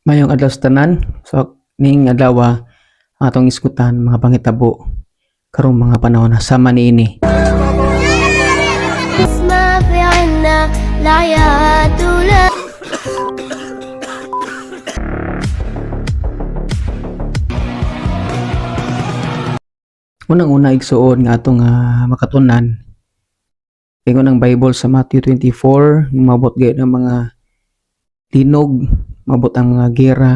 Mayong adlaw sa tanan. So ning adlaw ang atong iskutan mga pangitabo karong mga panahon na sama niini. اسمع في عنا العيات ولا Unang-una igsuon nga atong makatunan ingon ang Bible sa Matthew 24 mabot gayud ng mga linog, mabot ang mga gera,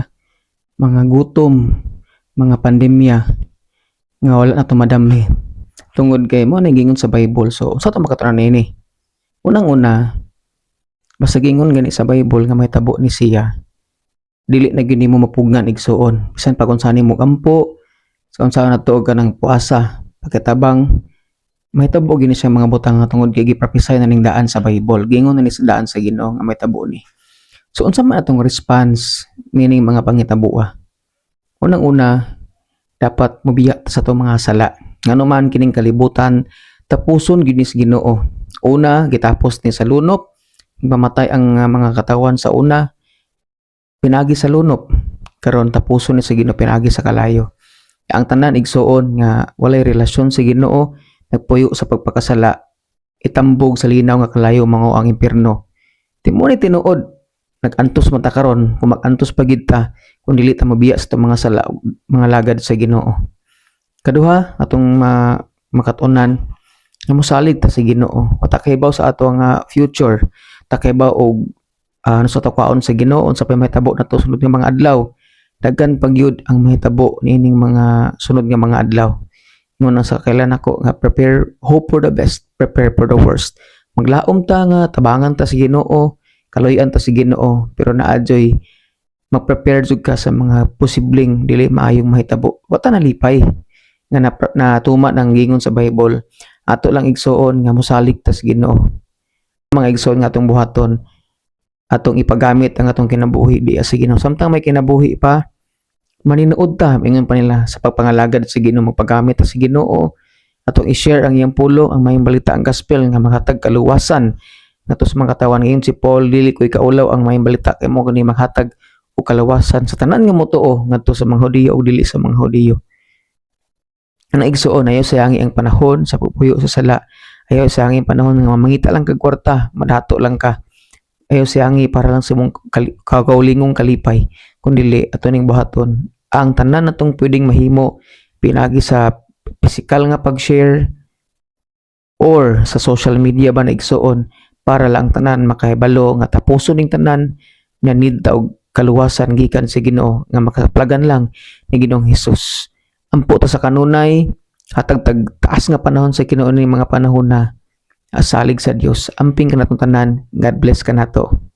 mga gutom, mga pandemya nga wala na to madamhi. Tungod kay mo nagingon sa Bible. So sa to makatunan niini. Unang-una, basta gingon gani sa Bible nga may tabo ni siya, dili na gyud nimo mapugnan igsuon. Bisan pa kung saan nimo kampo, kung saan natuog ka ng puasa, pagkatabang, may tabo gini siya mga butang nga tungod kay giprophesy na ning daan sa Bible. Gingon na ni sa daan sa Ginoo nga may tabo ni. So unsa man atong response meaning mga pangitabo? Unang-una, dapat mobiya sa atong mga sala. Ngano man kining kalibutan, tapuson gid ni sa Ginoo. Una, gitapos ni sa lunop, mamatay ang mga katawan sa una, pinagi sa lunop. Karon tapuson ni sa Ginoo pinagi sa kalayo. Ang tanan igsuon nga walay relasyon sa Ginoo, nagpuyo sa pagpakasala, itambog sa linaw nga kalayo mango ang impierno. Timo ni tinuod, nagantos man ta karon, kung magantos pa gid ta kung dili ta mabiya sa mga sala, mga lagad sa Ginoo. Kaduha, atong makatunan nga mosalig ta sa Ginoo. Takaybaw sa ato nga future, takaybaw og ano sa tukwaon sa Ginoo unsa pa mahitabo nato sunod nga mga adlaw. Daghan pagyud ang mahitabo niining mga sunod nga mga adlaw. Nguna sa kailan ako nga prepare, hope for the best, prepare for the worst. Maglaom ta nga tabangan ta sa Ginoo, kaloy-an ta sa Ginoo, pero naadyoy mag-prepare jud ka sa mga posibleng dili maayong mahitabo. Wa ta nalipay nga natuma nang gingon sa Bible. Ato lang igsuon nga mosalig ta sa Ginoo. Mga igsuon nga atong buhaton, atong ipagamit ang atong kinabuhi di sa Ginoo. Samtang may kinabuhi pa, maninuod ta ingon pa nila sa pagpangalagad sa Ginoo, magpagamit ta sa Ginoo. Atong i-share ang iyang pulo, ang mayong balita, ang gospel nga makatag kaluwasan ngadto sa mga katawan. Ngayon si Paul, dili ko ikaulaw ang mayong balita kay mo kani maghatag o kalawasan sa tanan nga motuo ngadto sa mga Hudiyo o dili sa mga Hudiyo. Ang igsuon ayaw sayangi ang panahon sa pupuyo sa sala. Ayaw sayangi ang panahon nga mangita lang kag kwarta, madato lang ka. Ayaw sayangi para lang sa mong kagaulingong kalipay. Kundili ato ning buhaton ang tanan natong pwedeng mahimo pinagi sa physical nga pag-share or sa social media ba na igsuon para lang tanan makahibalo nga tapuson ning tanan nga need ta og kaluwasan gikan sa Ginoo nga makaplagan lang ni Ginoong Hesus. Ampo ta sa kanunay, hatag taas nga panahon sa kinuon ning mga panahon na asalig sa Dios. Amping kanatong tanan. God bless kanato.